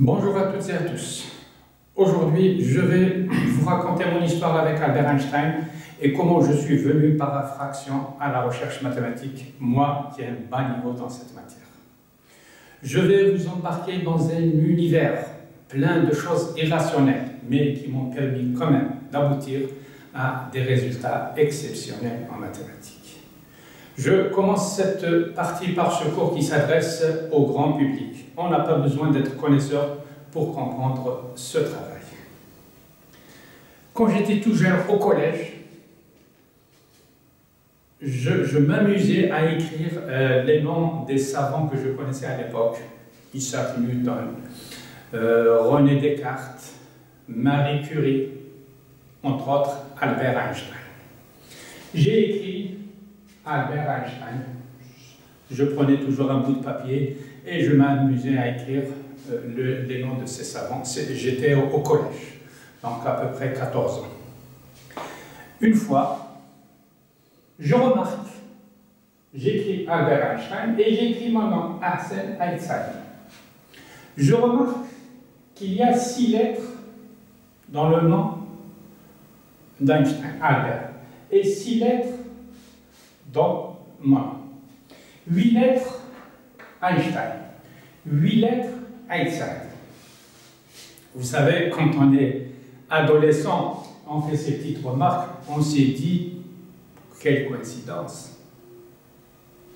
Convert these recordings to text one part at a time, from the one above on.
Bonjour à toutes et à tous. Aujourd'hui, je vais vous raconter mon histoire avec Albert Einstein et comment je suis venu par effraction à la recherche mathématique, moi qui ai un bas niveau dans cette matière. Je vais vous embarquer dans un univers plein de choses irrationnelles, mais qui m'ont permis quand même d'aboutir à des résultats exceptionnels en mathématiques. Je commence cette partie par ce cours qui s'adresse au grand public. On n'a pas besoin d'être connaisseur pour comprendre ce travail. Quand j'étais tout jeune au collège, je m'amusais à écrire les noms des savants que je connaissais à l'époque. Isaac Newton, René Descartes, Marie Curie, entre autres Albert Einstein. J'ai écrit Albert Einstein. Je prenais toujours un bout de papier et je m'amusais à écrire les noms de ces savants. J'étais au collège, donc à peu près 14 ans. Une fois, je remarque, j'écris Albert Einstein et j'écris mon nom, Arsène Aïtsadi. Je remarque qu'il y a 6 lettres dans le nom d'Einstein, Albert, et 6 lettres dans mon nom. 8 lettres Einstein, 8 lettres Aïtsadi. Vous savez, quand on est adolescent, on fait ces petites remarques, on s'est dit, quelle coïncidence.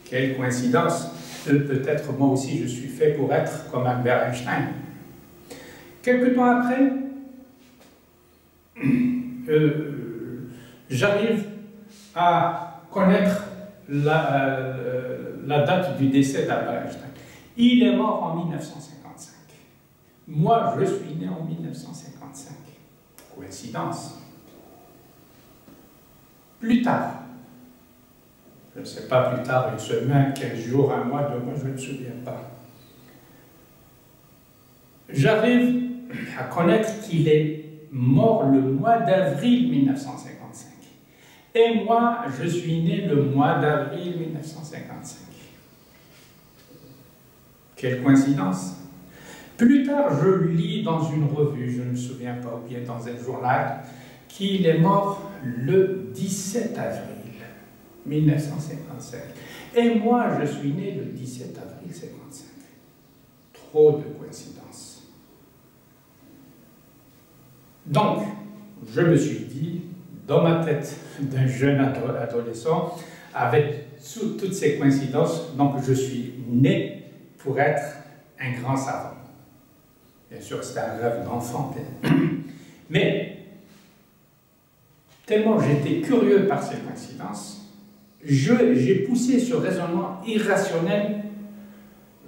Quelle coïncidence. Peut-être moi aussi je suis fait pour être comme Albert Einstein. Quelque temps après, j'arrive à connaître la date du décès d'Albert Einstein. Il est mort en 1955. Moi, je suis né en 1955. Coïncidence. Plus tard, je ne sais pas, plus tard, une semaine, 15 jours, un mois, 2 mois, je ne me souviens pas. J'arrive à connaître qu'il est mort le mois d'avril 1955. Et moi, je suis né le mois d'avril 1955. Quelle coïncidence! Plus tard, je lis dans une revue, je ne me souviens pas, ou bien dans un journal, qu'il est mort le 17 avril 1955. Et moi, je suis né le 17 avril 1955. Trop de coïncidences. Donc, je me suis dit, dans ma tête d'un jeune adolescent, avec toutes ces coïncidences, donc je suis né pour être un grand savant. Bien sûr, c'était un rêve d'enfant. Mais, tellement j'étais curieux par ces coïncidences, j'ai poussé ce raisonnement irrationnel,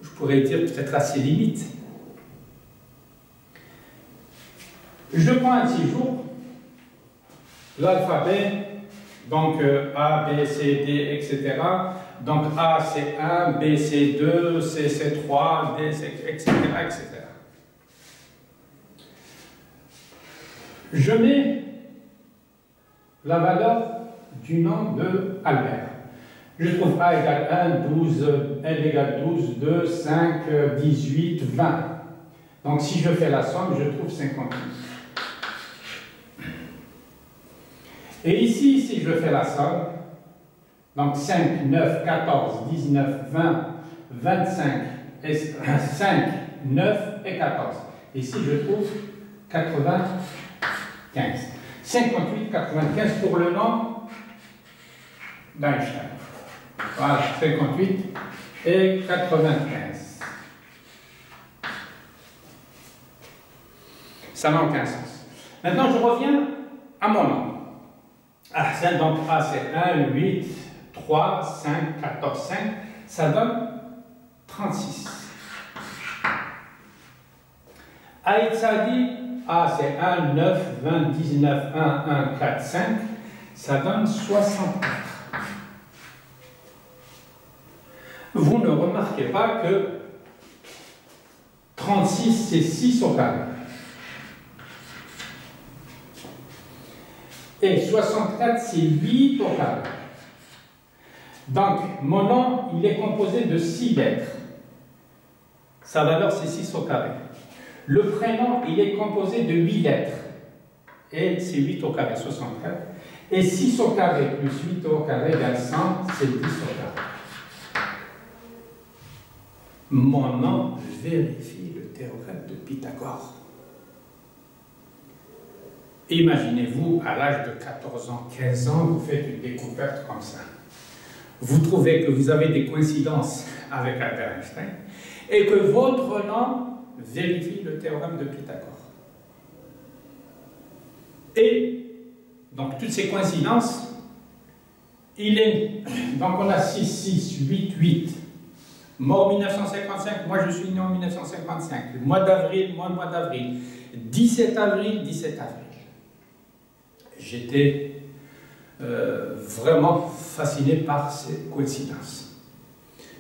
je pourrais dire peut-être à ses limites. Je prends un petit jour, l'alphabet, donc A, B, C, D, etc. Donc A c'est 1, B c'est 2, C c'est 3, D c'est etc. etc. Je mets la valeur du nom de Albert. Je trouve A égale 1, 12, L égale 12, 2, 5, 18, 20. Donc si je fais la somme, je trouve 58. Et ici, si je fais la somme, donc 5, 9, 14, 19, 20, 25, 5, 9 et 14. Ici, je trouve 95. 58, 95 pour le nom d'Einstein. Voilà, 58 et 95. Ça n'a aucun sens. Maintenant, je reviens à mon nom. Arsène, donc A c'est 1, 8, 3, 5, 14, 5. Ça donne 36. Aïtsadi, A c'est 1, 9, 20, 19, 1, 1, 4, 5. Ça donne 64. Vous ne remarquez pas que 36 c'est 6 au carré. Et 64 c'est 8 au carré. Donc mon nom il est composé de 6 lettres. Sa valeur c'est 6 au carré. Le prénom, il est composé de 8 lettres. Et c'est 8 au carré, 64. Et 6 au carré plus 8 au carré égale 100, c'est 10 au carré. Mon nom vérifie le théorème de Pythagore. Imaginez-vous, à l'âge de 14 ans, 15 ans, vous faites une découverte comme ça. Vous trouvez que vous avez des coïncidences avec Albert Einstein et que votre nom vérifie le théorème de Pythagore. Et donc toutes ces coïncidences, donc on a 6, 6, 8, 8. Mort 1955, moi je suis né en 1955. Le mois d'avril, mois d'avril. 17 avril, 17 avril. J'étais vraiment fasciné par ces coïncidences.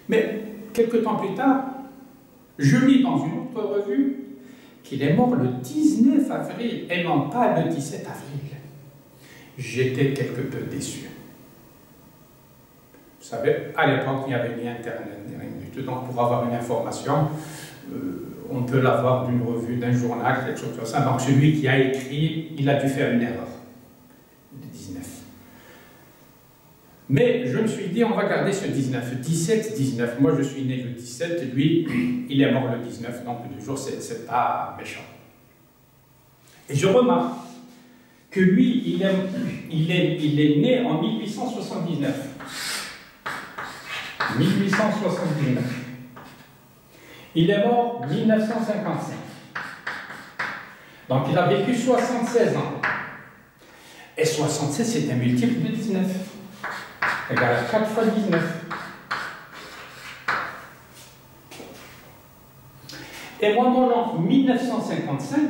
Mais quelques temps plus tard, je lis dans une autre revue qu'il est mort le 19 avril et non pas le 17 avril. J'étais quelque peu déçu. Vous savez, à l'époque, il n'y avait ni Internet, ni rien du tout. Donc, pour avoir une information, on peut l'avoir d'une revue, d'un journal, quelque chose comme ça. Donc, celui qui a écrit, il a dû faire une erreur. Le 19. Mais je me suis dit, on va garder ce 19. 17, 19. Moi, je suis né le 17. Lui, il est mort le 19. Donc, le jour, c'est pas méchant. Et je remarque que lui, il est né en 1879. 1879. Il est mort en 1955. Donc, il a vécu 76 ans. Et 76, c'est un multiple de 19. Égal à 4 fois 19. Et moi, mon an 1955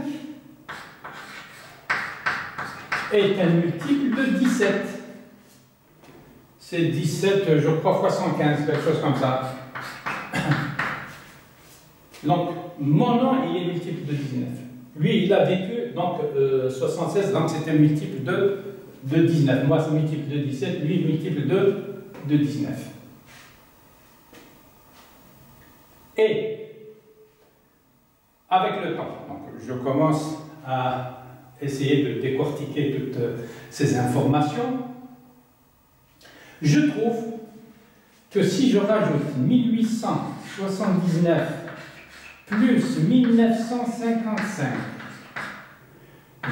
est un multiple de 17. C'est 17, je crois, fois 115, quelque chose comme ça. Donc, mon nom, il est multiple de 19. Lui, il a vécu, donc, 76, donc c'est un multiple de 19. Moi, c'est multiple de 17, lui, multiple de 19. Et, avec le temps, donc, je commence à essayer de décortiquer toutes ces informations. Je trouve que si je rajoute 1879 plus 1955,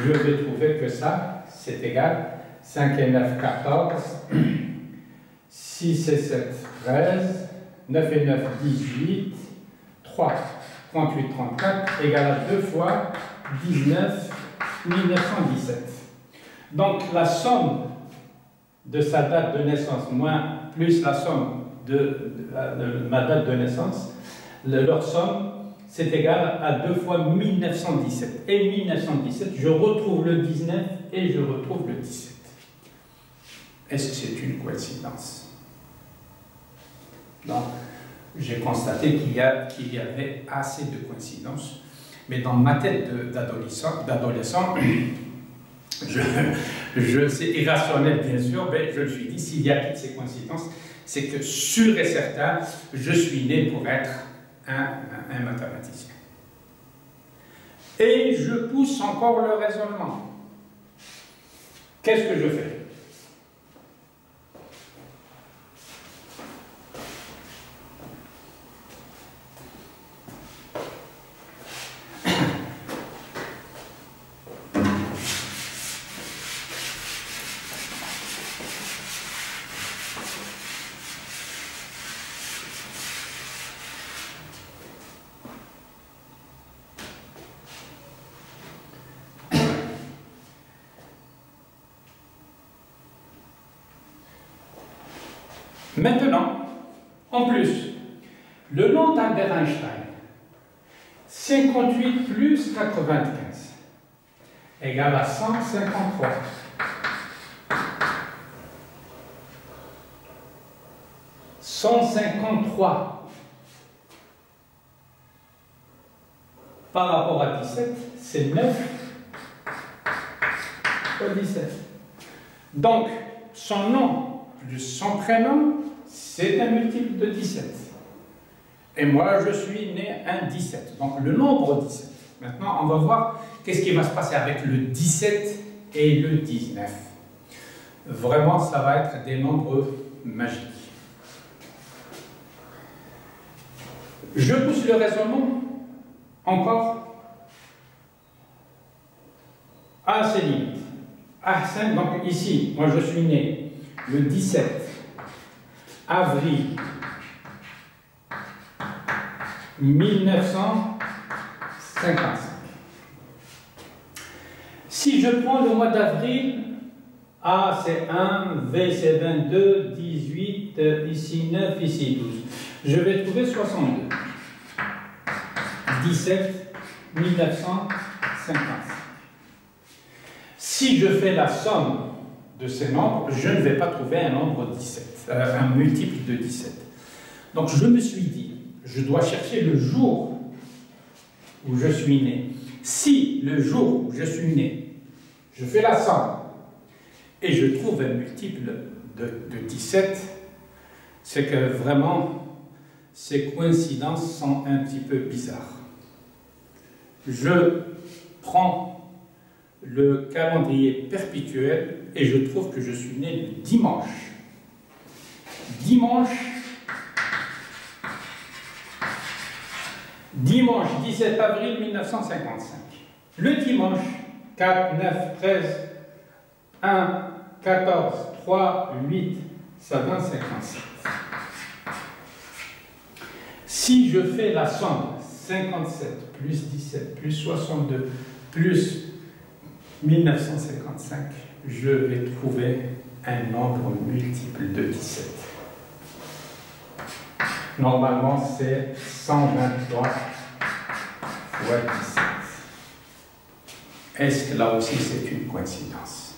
je vais trouver que ça, c'est égal 5 et 9, 14, 6 et 7, 13, 9 et 9, 18, 3, 38, 34, égal à 2 fois 19, 1917. Donc la somme de sa date de naissance, plus la somme de ma date de naissance, leur somme, c'est égal à 2 fois 1917. Et 1917, je retrouve le 19 et je retrouve le 17. Est-ce que c'est une coïncidence? Donc, j'ai constaté qu'il y avait assez de coïncidences, mais dans ma tête d'adolescent, c'est irrationnel bien sûr, mais je me suis dit, s'il y a toutes ces coïncidences, c'est que sûr et certain, je suis né pour être un mathématicien. Et je pousse encore le raisonnement. Qu'est-ce que je fais? Maintenant, en plus, le nom d'Albert Einstein, 58 plus 95, égale à 153. 153 par rapport à 17, c'est 9 fois 17. Donc, son nom plus son prénom, c'est un multiple de 17. Et moi, je suis né un 17. Donc, le nombre 17. Maintenant, on va voir qu'est-ce qui va se passer avec le 17 et le 19. Vraiment, ça va être des nombres magiques. Je pousse le raisonnement encore à ses limites. Donc ici, moi je suis né le 17 avril 1955. Si je prends le mois d'avril, A c'est 1, V c'est 22, 18, ici 9, ici 12. Je vais trouver 62. 17, 1955. Si je fais la somme de ces nombres, je ne vais pas trouver un nombre 17, un multiple de 17. Donc je me suis dit, je dois chercher le jour où je suis né. Si le jour où je suis né, je fais la somme et je trouve un multiple de 17, c'est que vraiment ces coïncidences sont un petit peu bizarres. Je prends le calendrier perpétuel et je trouve que je suis né le dimanche. Dimanche 17 avril 1955. Le dimanche 4, 9, 13, 1, 14, 3, 8, ça donne 57. Si je fais la somme 57 plus 17 plus 62 plus 1955, je vais trouver un nombre multiple de 17. Normalement, c'est 123 fois 17. Est-ce que là aussi c'est une coïncidence?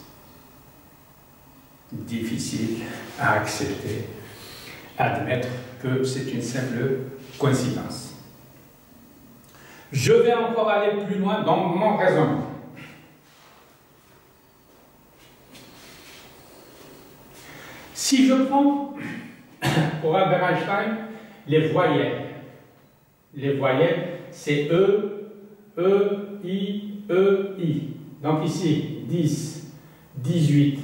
Difficile à accepter, admettre que c'est une simple coïncidence. Je vais encore aller plus loin dans mon raisonnement. Si je prends, pour Albert Einstein, les voyelles, c'est E, E, I, E, I. Donc ici, 10, 18,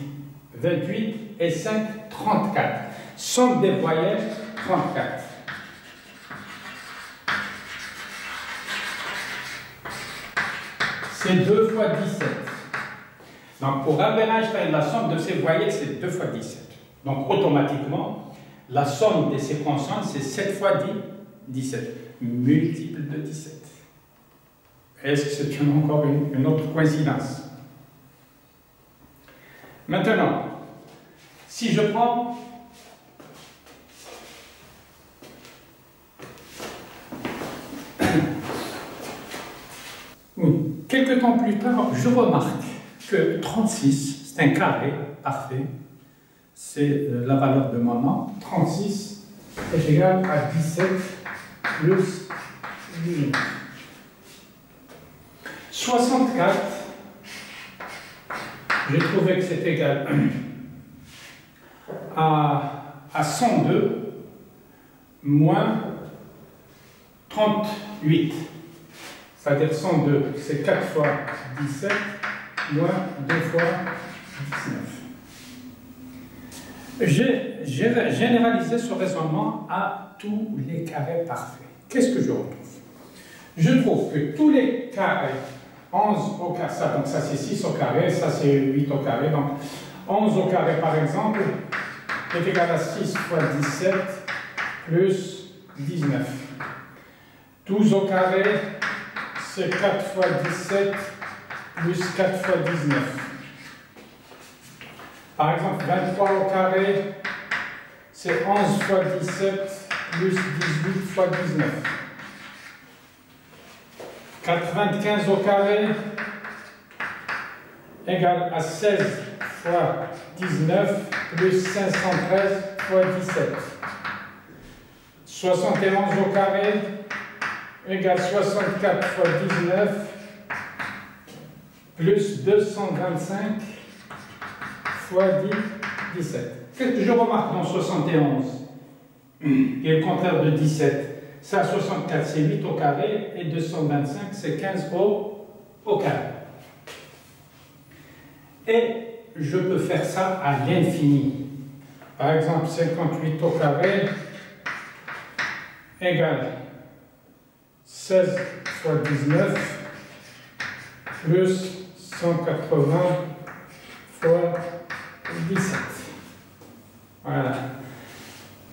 28 et 5, 34. Somme des voyelles, 34. C'est 2 fois 17. Donc pour Albert Einstein, la somme de ces voyelles, c'est 2 fois 17. Donc automatiquement, la somme de ces constantes, c'est 7 fois 10, 17. Multiple de 17. Est-ce que c'est encore une autre coïncidence? Maintenant, si je prends quelques temps plus tard, je remarque que 36, c'est un carré parfait, c'est la valeur de mon nom. 36 est égal à 17 plus 8. 64, j'ai trouvé que c'est égal à 102 moins 38. C'est-à-dire 102, c'est 4 fois 17 moins 2 fois 19. J'ai généralisé ce raisonnement à tous les carrés parfaits. Qu'est-ce que je retrouve? Je trouve que tous les carrés, 11 au carré, donc ça c'est 6 au carré, ça c'est 8 au carré, donc 11 au carré par exemple est égal à 6 fois 17 plus 19. 12 au carré, c'est 4 fois 17 plus 4 fois 19. Par exemple, 23 au carré, c'est 11 fois 17 plus 18 fois 19. 95 au carré égale à 16 fois 19 plus 513 fois 17. 71 au carré égale 64 fois 19 plus 225 fois 17. Qu'est-ce que je remarque dans 71 qui est le contraire de 17? Ça, 64, c'est 8 au carré, et 225, c'est 15 au carré. Et je peux faire ça à l'infini. Par exemple, 58 au carré égale 16 fois 19 plus 180 fois 17. Voilà.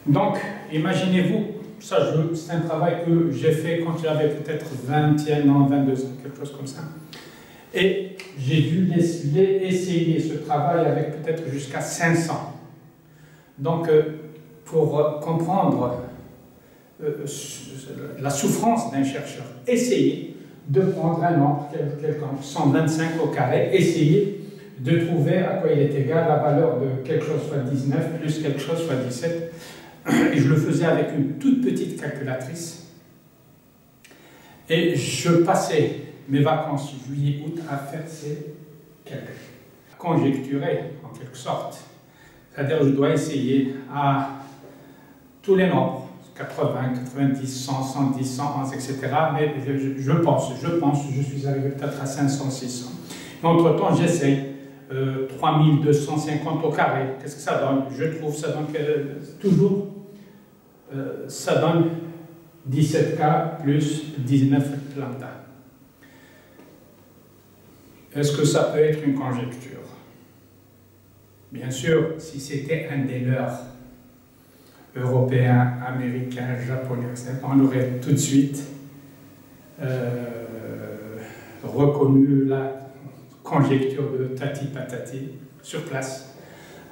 Donc, imaginez-vous, ça c'est un travail que j'ai fait quand j'avais peut-être 21 ans, 22 ans, quelque chose comme ça. Et j'ai dû essayer ce travail avec peut-être jusqu'à 500. Donc, pour comprendre la souffrance d'un chercheur, essayez de prendre un nombre, quelconque, 125 au carré, essayez de trouver à quoi il est égal la valeur de quelque chose fois 19 plus quelque chose fois 17. Et je le faisais avec une toute petite calculatrice. Et je passais mes vacances juillet-août à faire ces calculs. Conjecturer, en quelque sorte. C'est-à-dire je dois essayer à tous les nombres, 80, 90, 100, 110, 111, etc. Mais je pense, je suis arrivé peut-être à 500, 600. Entre-temps, j'essaye 3250 au carré. Qu'est-ce que ça donne? Je trouve ça donne toujours, ça donne 17K plus 19 lambda. Est-ce que ça peut être une conjecture? Bien sûr, si c'était un des leurs, européen, américain, japonais, on aurait tout de suite reconnu la conjecture de Tati Patati sur place,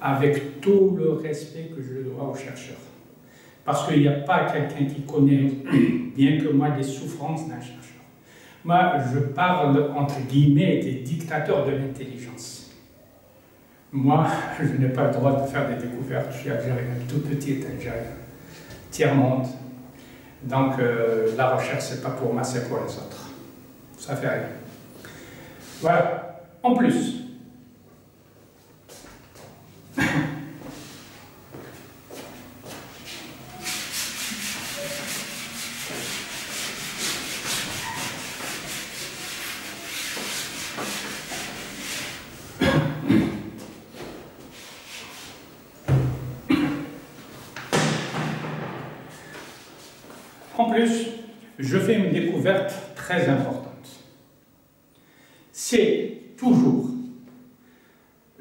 avec tout le respect que je dois aux chercheurs. Parce qu'il n'y a pas quelqu'un qui connaît bien que moi les souffrances d'un chercheur. Moi, je parle entre guillemets des dictateurs de l'intelligence. Moi, je n'ai pas le droit de faire des découvertes. Je suis algérien, tout petit algérien, tiers-monde. Donc, la recherche, ce n'est pas pour moi, c'est pour les autres. Ça fait rien. Voilà. En plus, je fais une découverte très importante. C'est toujours,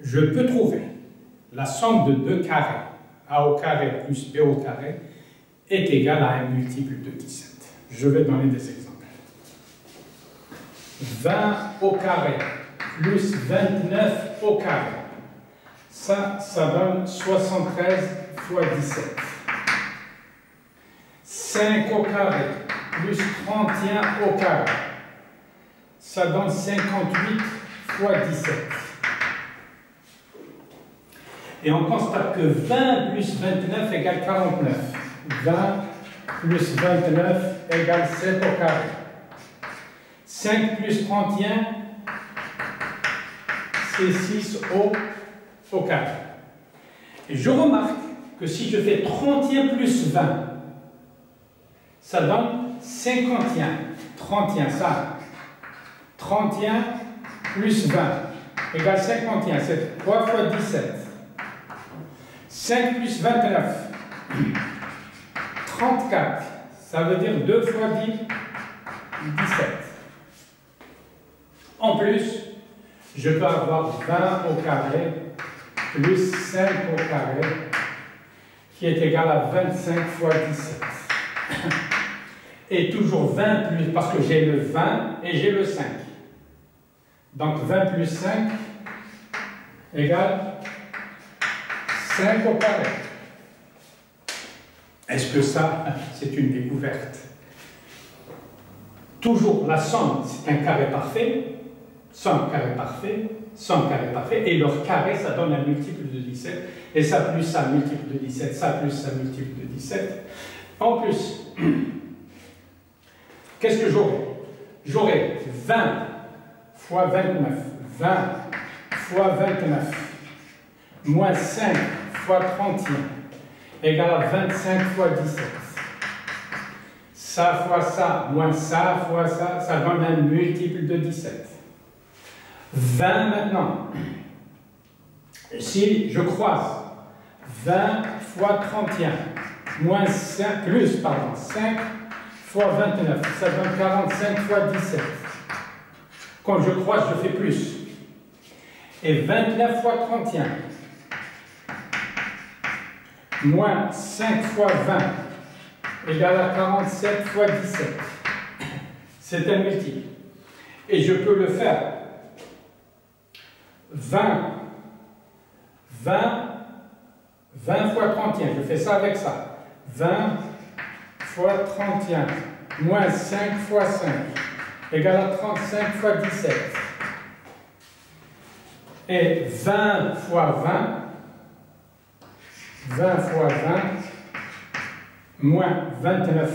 je peux trouver la somme de deux carrés, a au carré plus b au carré, est égale à un multiple de 17. Je vais donner des exemples. 20 au carré plus 29 au carré. Ça donne 73 fois 17. 5 au carré plus 31 au carré. Ça donne 58 fois 17. Et on constate que 20 plus 29 égale 49. 20 plus 29 égale 7 au carré. 5 plus 31, c'est 6 au carré. Et je remarque que si je fais 31 plus 20, ça donne 51. 31, ça. 31 plus 20 égale 51. C'est 3 fois 17. 5 plus 29. 34. Ça veut dire 2 fois 10, 17. En plus, je peux avoir 20 au carré plus 5 au carré qui est égal à 25 fois 17. Et toujours 20 plus, parce que j'ai le 20 et j'ai le 5. Donc 20 plus 5 égale 5 au carré. Est-ce que ça, c'est une découverte? Toujours la somme, c'est un carré parfait, somme carré parfait, somme carré parfait, et leur carré, ça donne un multiple de 17, et ça plus ça, multiple de 17, ça plus ça, multiple de 17. En plus, qu'est-ce que j'aurai? J'aurai 20 fois 29, 20 fois 29, moins 5 fois 31, égale à 25 fois 17. Ça fois ça, moins ça fois ça, ça donne un multiple de 17. 20 maintenant. Si je croise 20 fois 31, moins 5, plus, pardon, 5 fois 29, ça donne 45 fois 17. Quand je croise, je fais plus. Et 29 fois 31, moins 5 fois 20, égale à 47 fois 17. C'est un multiple. Et je peux le faire. 20 fois 31, je fais ça avec ça. 20 fois 31, moins 5 fois 5, égale à 35 fois 17. Et 20 fois 20 fois 20, moins 29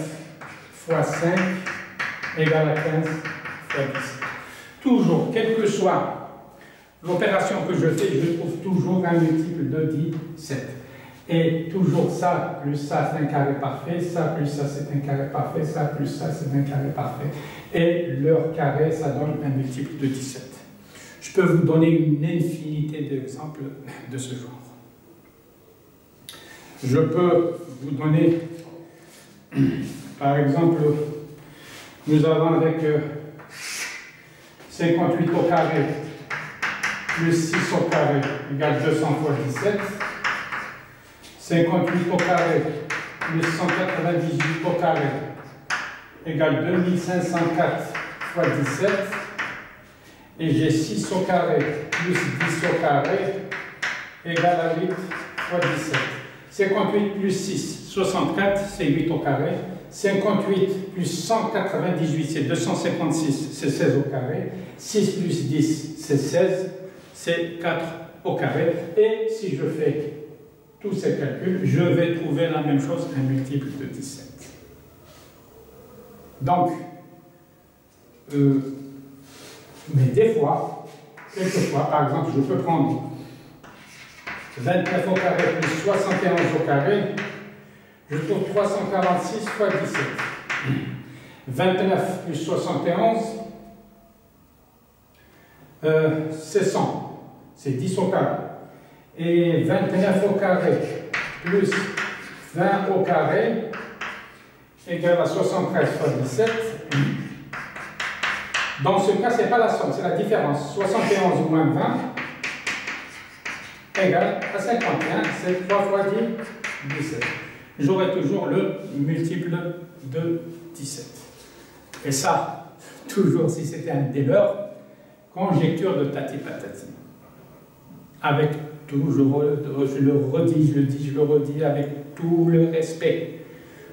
fois 5, égale à 15 fois 17. Toujours, quelle que soit l'opération que je fais, je trouve toujours un multiple de 17. Et toujours ça, plus ça, c'est un carré parfait, ça, plus ça, c'est un carré parfait, ça, plus ça, c'est un carré parfait. Et leur carré, ça donne un multiple de 17. Je peux vous donner une infinité d'exemples de ce genre. Je peux vous donner, par exemple, nous avons avec 58 au carré plus 6 au carré égale 200 fois 17. 58 au carré plus 198 au carré égale 2504 fois 17. Et j'ai 6 au carré plus 10 au carré égale à 8 fois 17. 58 plus 6, 64, c'est 8 au carré. 58 plus 198, c'est 256, c'est 16 au carré. 6 plus 10, c'est 16, c'est 4 au carré. Et si je fais tous ces calculs, je vais trouver la même chose, un multiple de 17. Donc, mais des fois, quelquefois, par exemple, je peux prendre 29 au carré plus 71 au carré, je trouve 346 fois 17. 29 plus 71, c'est 100, c'est 10 au carré. Et 29 au carré plus 20 au carré égale à 73 fois 17. Dans ce cas, ce n'est pas la somme, c'est la différence. 71 moins 20 égale à 51, c'est 3 fois 10, 17. J'aurai toujours le multiple de 17. Et ça, toujours si c'était un des leurs, conjecture de tati patati. Avec toujours, je le redis, je le dis, je le redis, avec tout le respect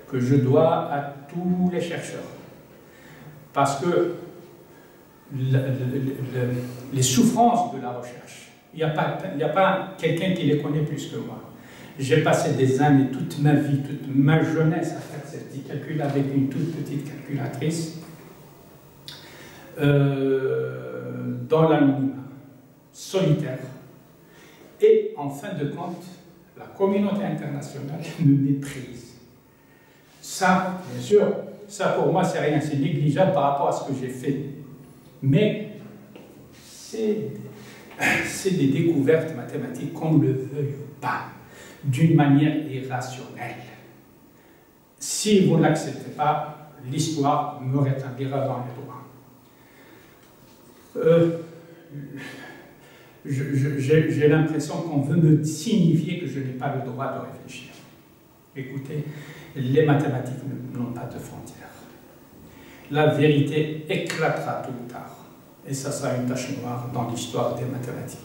que je dois à tous les chercheurs. Parce que les souffrances de la recherche, il n'y a pas quelqu'un qui les connaît plus que moi. J'ai passé des années, toute ma vie, toute ma jeunesse à faire ces petits calculs avec une toute petite calculatrice dans l'anonymat, solitaire. Et en fin de compte, la communauté internationale me méprise. Ça, bien sûr, ça pour moi c'est rien, c'est négligeable par rapport à ce que j'ai fait. Mais c'est des découvertes mathématiques, qu'on ne le veuille pas, d'une manière irrationnelle. Si vous ne l'acceptez pas, l'histoire me rétablira dans les droits. J'ai l'impression qu'on veut me signifier que je n'ai pas le droit de réfléchir. Écoutez, les mathématiques n'ont pas de frontières. La vérité éclatera tôt ou tard. Et ça sera une tache noire dans l'histoire des mathématiques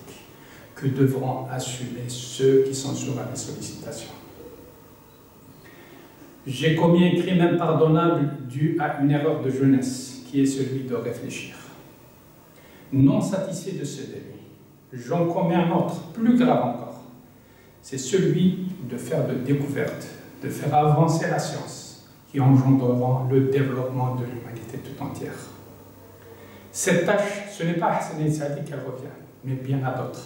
que devront assumer ceux qui sont sur la sollicitation. J'ai commis un crime impardonnable dû à une erreur de jeunesse, qui est celui de réfléchir. Non satisfait de ce délit, j'en commets un autre, plus grave encore. C'est celui de faire de découvertes, de faire avancer la science, qui engendreront le développement de l'humanité tout entière. Cette tâche, ce n'est pas à Hassan El Sadi qu'elle revient, mais bien à d'autres.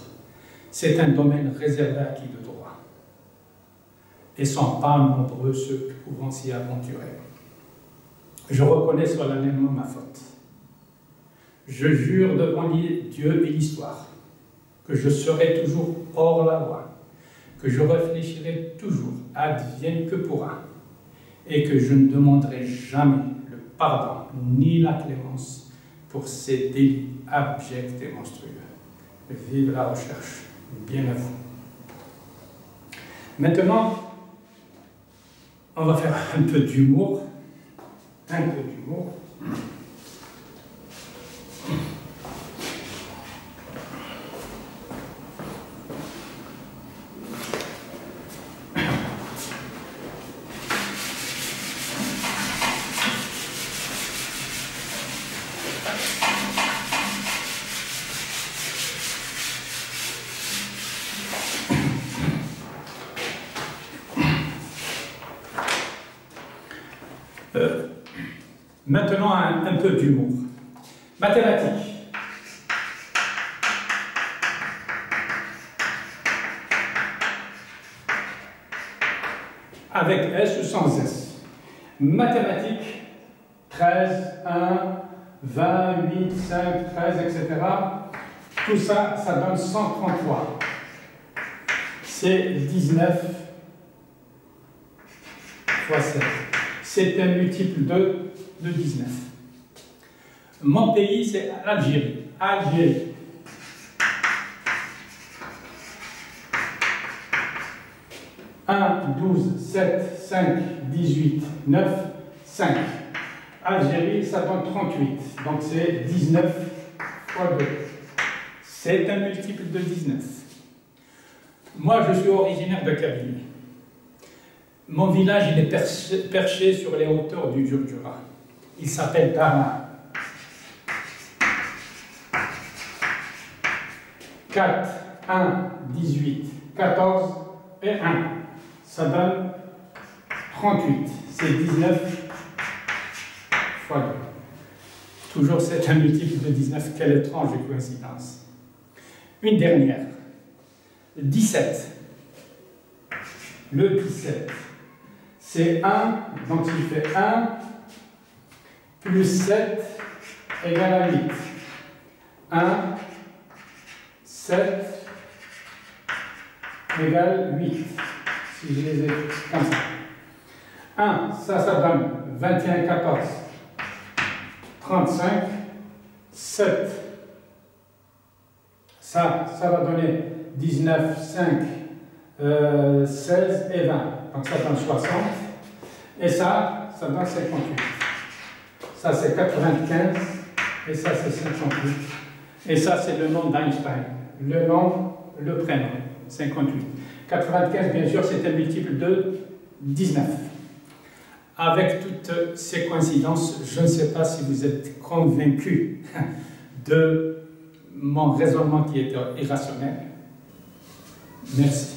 C'est un domaine réservé à qui de droit. Et sont pas nombreux ceux qui pourront s'y aventurer. Je reconnais solennellement ma faute. Je jure devant Dieu et l'histoire que je serai toujours hors la loi, que je réfléchirai toujours, advienne que pourra, et que je ne demanderai jamais le pardon ni la clémence pour ces délits abjects et monstrueux. Vive la recherche, bien à vous. Maintenant, on va faire un peu d'humour. Un peu d'humour. Maintenant, un peu d'humour. Mathématiques. Avec S ou sans S. Mathématiques, 13, 1, 20, 8, 5, 13, etc. Tout ça, ça donne 133. C'est 19 fois 7. C'est un multiple de 19. Mon pays, c'est l'Algérie. Algérie. Un, 12, 7, 5, 18, 9, 5. Algérie, ça donne 38. Donc c'est 19 fois 2. C'est un multiple de 19. Moi, je suis originaire de Kabylie. Mon village, il est perché sur les hauteurs du Djurdjura. Il s'appelle Dama. 4, 1, 18, 14 et 1. Ça donne 38. C'est 19 fois 2. Toujours c'est un multiple de 19. Quelle étrange coïncidence. Une dernière. 17. Le 17. C'est 1, donc il fait 1 plus 7 égale à 8. 1, 7 égale 8. Si je les ai comme ça. 1, ça donne 21, 14, 35, 7. Ça va donner 19, 5, 16 et 20. Donc ça donne 60. Et ça donne 58. Ça c'est 95. Et ça c'est 58. Et ça c'est le nom d'Einstein. Le nom, le prénom. 58. 95, bien sûr, c'est un multiple de 19. Avec toutes ces coïncidences, je ne sais pas si vous êtes convaincus de mon raisonnement qui est irrationnel. Merci.